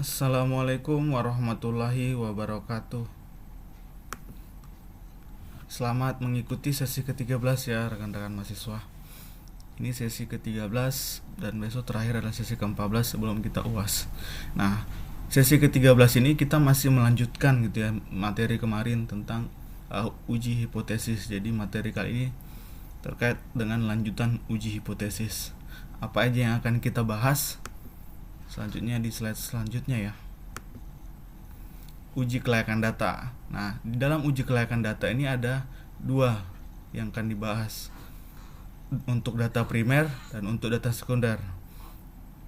Assalamualaikum warahmatullahi wabarakatuh. Selamat mengikuti sesi ke-13 ya rekan-rekan mahasiswa. Ini sesi ke-13 dan besok terakhir adalah sesi ke-14 sebelum kita UAS. Nah, sesi ke-13 ini kita masih melanjutkan gitu ya materi kemarin tentang uji hipotesis. Jadi materi kali ini terkait dengan lanjutan uji hipotesis. Apa aja yang akan kita bahas selanjutnya di slide selanjutnya ya. Uji kelayakan data. Nah, di dalam uji kelayakan data ini ada dua yang akan dibahas, untuk data primer dan untuk data sekunder.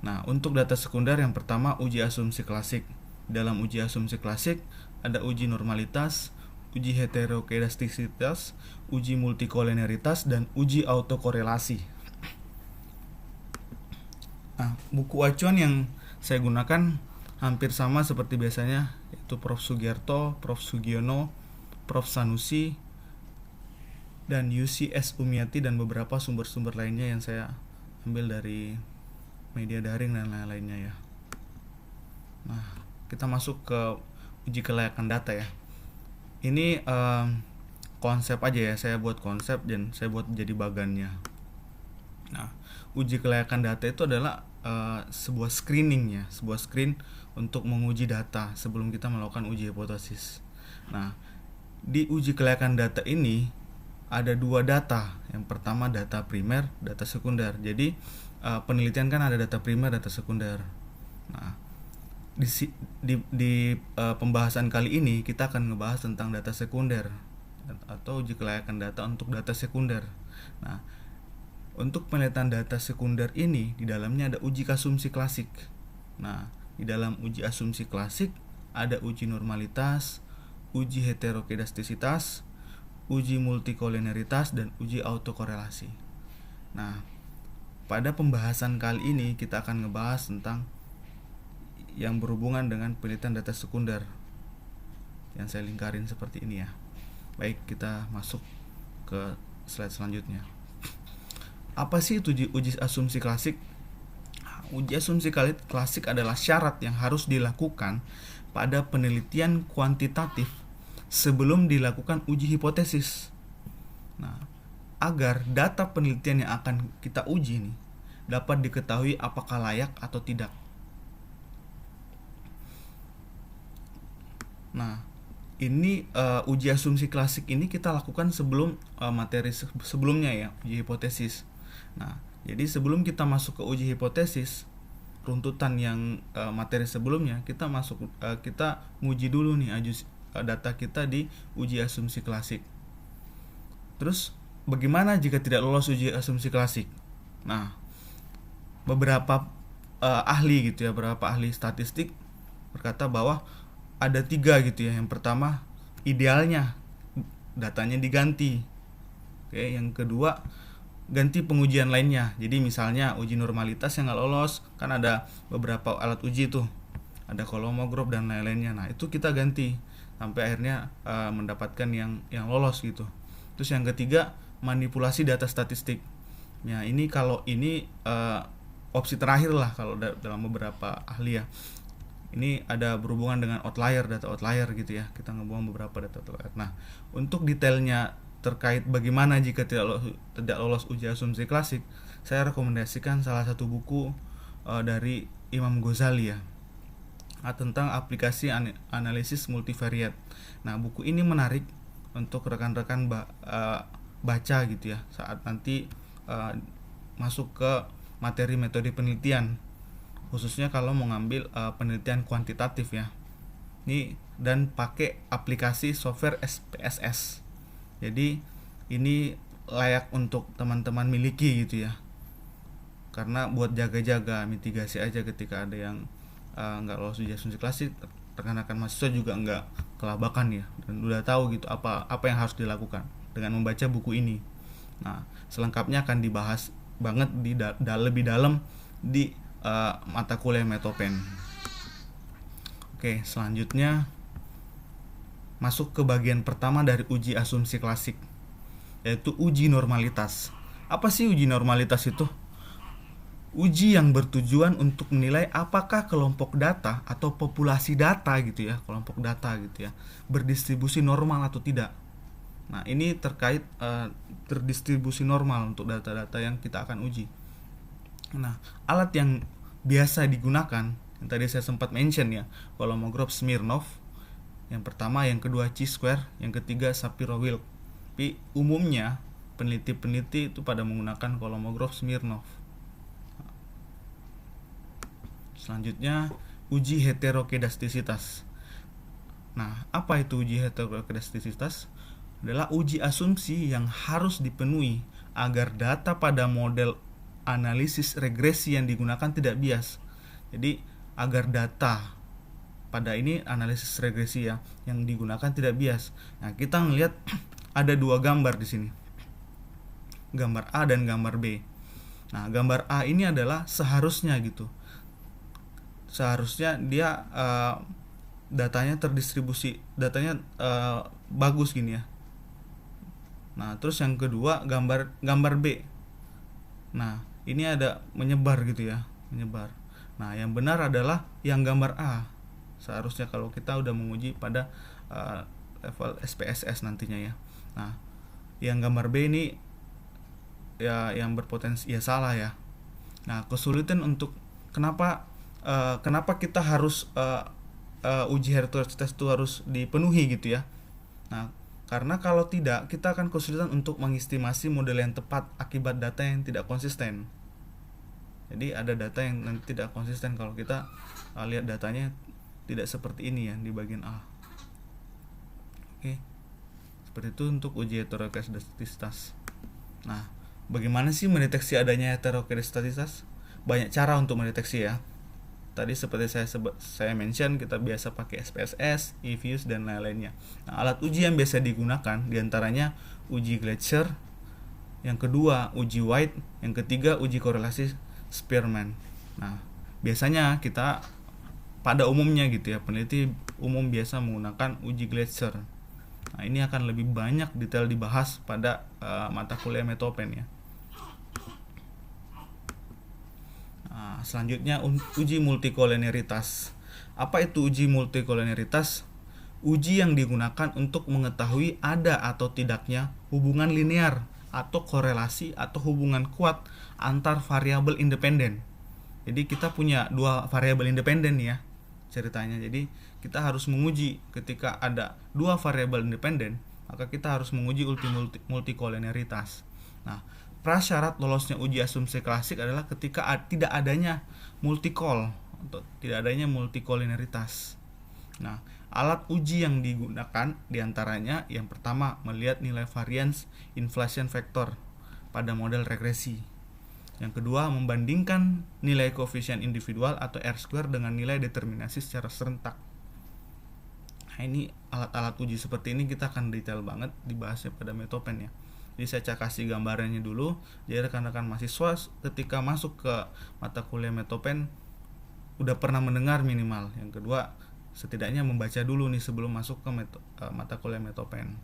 Nah, untuk data sekunder yang pertama uji asumsi klasik. Dalam uji asumsi klasik ada uji normalitas, uji heterokedastisitas, uji multikoliniaritas, dan uji autokorelasi. Nah, buku acuan yang saya gunakan hampir sama seperti biasanya, yaitu Prof. Sugiarto, Prof. Sugiono, Prof. Sanusi, dan UCS Umiati, dan beberapa sumber-sumber lainnya yang saya ambil dari media daring dan lain-lainnya ya. Nah, kita masuk ke uji kelayakan data ya. Ini konsep aja ya, saya buat konsep dan saya buat jadi bagannya. Nah, uji kelayakan data itu adalah sebuah screening ya, sebuah screen untuk menguji data sebelum kita melakukan uji hipotesis. Nah, di uji kelayakan data ini ada dua data. Yang pertama data primer, data sekunder. Jadi penelitian kan ada data primer, data sekunder. Nah, di pembahasan kali ini kita akan ngebahas tentang data sekunder atau uji kelayakan data untuk data sekunder. Nah, untuk penelitian data sekunder ini di dalamnya ada uji asumsi klasik. Nah, di dalam uji asumsi klasik ada uji normalitas, uji heterokedastisitas, uji multikoliniaritas, dan uji autokorelasi. Nah, pada pembahasan kali ini kita akan ngebahas tentang yang berhubungan dengan penelitian data sekunder yang saya lingkarin seperti ini ya. Baik, kita masuk ke slide selanjutnya. Apa sih itu uji asumsi klasik? Uji asumsi klasik adalah syarat yang harus dilakukan pada penelitian kuantitatif sebelum dilakukan uji hipotesis. Nah, agar data penelitian yang akan kita uji nih dapat diketahui apakah layak atau tidak. Nah, ini uji asumsi klasik ini kita lakukan sebelum materi sebelumnya ya, uji hipotesis. Nah, jadi sebelum kita masuk ke uji hipotesis, runtutan yang materi sebelumnya, kita nguji dulu nih data kita di uji asumsi klasik. Terus bagaimana jika tidak lolos uji asumsi klasik? Nah, beberapa ahli gitu ya, beberapa ahli statistik berkata bahwa ada 3 gitu ya. Yang pertama, idealnya datanya diganti. Oke, yang kedua, ganti pengujian lainnya. Jadi misalnya uji normalitas yang nggak lolos, kan ada beberapa alat uji tuh, ada kolomograf dan lain-lainnya. Nah, itu kita ganti sampai akhirnya mendapatkan yang lolos gitu. Terus yang ketiga, manipulasi data statistik. Ya, ini kalau ini opsi terakhir lah kalau dalam beberapa ahli ya. Ini ada berhubungan dengan data outlier gitu ya. Kita ngebuang beberapa data outlier. Nah, untuk detailnya terkait bagaimana jika tidak lolos uji asumsi klasik, saya rekomendasikan salah satu buku dari Imam Ghazali ya, tentang aplikasi analisis multivariat. Nah, buku ini menarik untuk rekan-rekan baca gitu ya saat nanti masuk ke materi metode penelitian, khususnya kalau mau ngambil penelitian kuantitatif ya. Ini dan pakai aplikasi software SPSS. Jadi ini layak untuk teman-teman miliki gitu ya, karena buat jaga-jaga, mitigasi aja ketika ada yang nggak lolos uji asumsi klasik, rekan-rekan mahasiswa juga nggak kelabakan ya, dan udah tahu gitu apa yang harus dilakukan dengan membaca buku ini. Nah, selengkapnya akan dibahas banget lebih dalam di mata kuliah Metopen. Oke, selanjutnya masuk ke bagian pertama dari uji asumsi klasik, yaitu uji normalitas. Apa sih uji normalitas itu? Uji yang bertujuan untuk menilai apakah kelompok data atau populasi data gitu ya, kelompok data gitu ya, berdistribusi normal atau tidak. Nah, ini terkait terdistribusi normal untuk data-data yang kita akan uji. Nah, alat yang biasa digunakan yang tadi saya sempat mention ya, Kolmogorov Smirnov. Yang pertama, yang kedua chi-square, yang ketiga Shapiro-Wilk. Tapi umumnya peneliti-peneliti itu pada menggunakan Kolmogorov Smirnov. Selanjutnya, uji heterokedastisitas. Nah, apa itu uji heterokedastisitas? Adalah uji asumsi yang harus dipenuhi agar data pada model analisis regresi yang digunakan tidak bias. Jadi, agar data pada ini analisis regresi ya yang digunakan tidak bias. Nah, kita melihat ada dua gambar di sini. Gambar A dan gambar B. Nah, gambar A ini adalah seharusnya gitu. Seharusnya dia datanya terdistribusi, datanya bagus gini ya. Nah, terus yang kedua gambar B. Nah, ini ada menyebar gitu ya, menyebar. Nah, yang benar adalah yang gambar A. Seharusnya kalau kita udah menguji pada level SPSS nantinya ya. Nah, yang gambar B ini ya yang berpotensi ya salah ya. Nah, kesulitan untuk kenapa kita harus uji heterogeneisitas itu harus dipenuhi gitu ya. Nah, karena kalau tidak kita akan kesulitan untuk mengestimasi model yang tepat akibat data yang tidak konsisten. Jadi ada data yang nanti tidak konsisten kalau kita lihat datanya tidak seperti ini ya di bagian A. Oke. Seperti itu untuk uji heterokedastisitas. Nah, bagaimana sih mendeteksi adanya heterokedastisitas? Banyak cara untuk mendeteksi ya. Tadi seperti saya mention, kita biasa pakai SPSS, eViews dan lain-lainnya. Nah, alat uji yang biasa digunakan diantaranya uji Gleicher, yang kedua uji White, yang ketiga uji korelasi Spearman. Nah, biasanya kita pada umumnya gitu ya, peneliti umum biasa menggunakan uji Gleicher. Nah, ini akan lebih banyak detail dibahas pada mata kuliah Metopen ya. Nah, selanjutnya uji multikoliniaritas. Apa itu uji multikoliniaritas? Uji yang digunakan untuk mengetahui ada atau tidaknya hubungan linear atau korelasi atau hubungan kuat antar variabel independen. Jadi kita punya dua variabel independen ya ceritanya. Jadi kita harus menguji ketika ada dua variabel independen, maka kita harus menguji multikoliniaritas. Nah, prasyarat lolosnya uji asumsi klasik adalah ketika tidak adanya multikol atau tidak adanya multikoliniaritas. Nah, alat uji yang digunakan diantaranya yang pertama melihat nilai variance inflation factor pada model regresi. Yang kedua membandingkan nilai koefisien individual atau R-square dengan nilai determinasi secara serentak. Nah, ini alat-alat uji seperti ini kita akan detail banget dibahasnya pada Metopen ya. Jadi saya kasih gambarannya dulu. Jadi rekan-rekan mahasiswa ketika masuk ke mata kuliah Metopen udah pernah mendengar minimal. Yang kedua setidaknya membaca dulu nih sebelum masuk ke mata kuliah Metopen.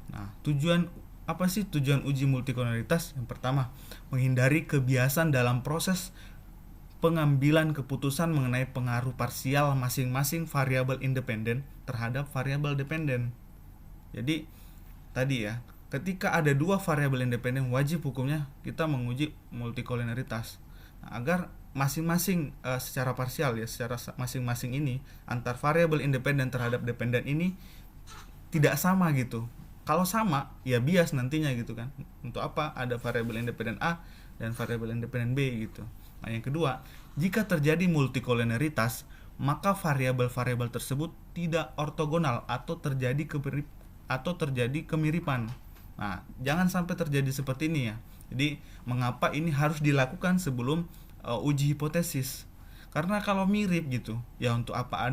Nah, apa sih tujuan uji multikoliniaritas? Yang pertama, menghindari kebiasaan dalam proses pengambilan keputusan mengenai pengaruh parsial masing-masing variabel independen terhadap variabel dependen. Jadi tadi ya, ketika ada dua variabel independen wajib hukumnya kita menguji multikoliniaritas. Nah, agar masing-masing secara parsial ya, secara masing-masing ini antar variabel independen terhadap dependen ini tidak sama gitu. Kalau sama ya bias nantinya gitu kan. Untuk apa ada variabel independen A dan variabel independen B gitu. Nah, yang kedua, jika terjadi multikoliniaritas, maka variabel-variabel tersebut tidak ortogonal atau terjadi kemiripan. Nah, jangan sampai terjadi seperti ini ya. Jadi, mengapa ini harus dilakukan sebelum uji hipotesis? Karena kalau mirip gitu, ya untuk apa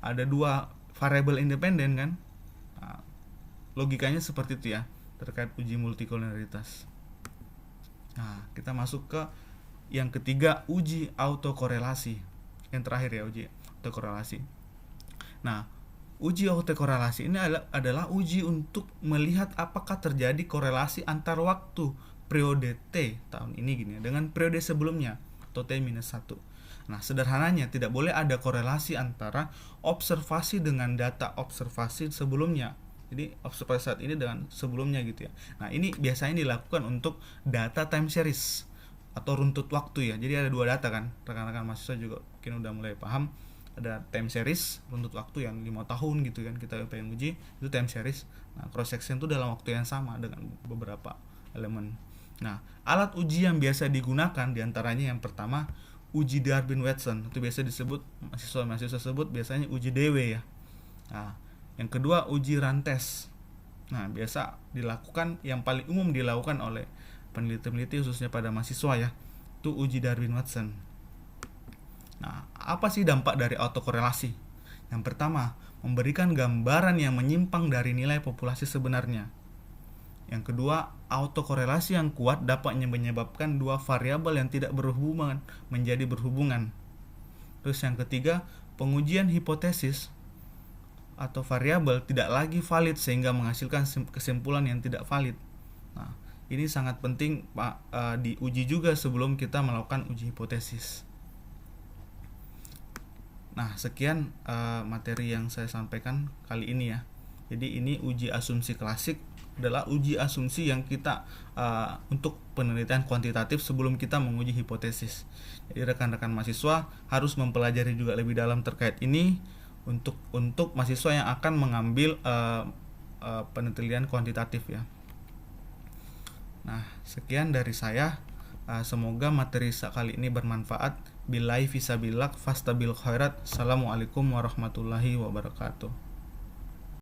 ada dua variabel independen kan? Nah, logikanya seperti itu ya terkait uji multikoliniaritas. Nah, kita masuk ke yang ketiga, uji autokorelasi. Yang terakhir ya, uji autokorelasi. Nah, uji autokorelasi ini adalah uji untuk melihat apakah terjadi korelasi antar waktu periode T tahun ini gini ya, dengan periode sebelumnya atau T-1. Nah, sederhananya tidak boleh ada korelasi antara observasi dengan data observasi sebelumnya. Jadi observasi saat ini dengan sebelumnya gitu ya. Nah, ini biasanya dilakukan untuk data time series atau runtut waktu ya. Jadi ada dua data kan. Rekan-rekan mahasiswa juga mungkin udah mulai paham. Ada time series, runtut waktu yang 5 tahun gitu kan, kita pengen uji, itu time series. Nah, cross section itu dalam waktu yang sama dengan beberapa elemen. Nah, alat uji yang biasa digunakan diantaranya yang pertama uji Darwin-Watson, itu biasa disebut mahasiswa sebut biasanya uji DW ya. Nah, yang kedua uji Rantes. Nah, biasa dilakukan, yang paling umum dilakukan oleh peneliti-peneliti khususnya pada mahasiswa ya, itu uji Darwin-Watson. Nah, apa sih dampak dari autokorelasi? Yang pertama, memberikan gambaran yang menyimpang dari nilai populasi sebenarnya. Yang kedua, autokorelasi yang kuat dapat menyebabkan dua variabel yang tidak berhubungan menjadi berhubungan. Terus yang ketiga, pengujian hipotesis atau variabel tidak lagi valid sehingga menghasilkan kesimpulan yang tidak valid. Nah, ini sangat penting Pak, diuji juga sebelum kita melakukan uji hipotesis. Nah, sekian materi yang saya sampaikan kali ini ya. Jadi ini uji asumsi klasik adalah uji asumsi yang kita untuk penelitian kuantitatif sebelum kita menguji hipotesis. Jadi rekan-rekan mahasiswa harus mempelajari juga lebih dalam terkait ini untuk mahasiswa yang akan mengambil penelitian kuantitatif ya. Nah, sekian dari saya. Semoga materi kali ini bermanfaat. Billahi fisabillah fastabil khairat. Assalamualaikum warahmatullahi wabarakatuh.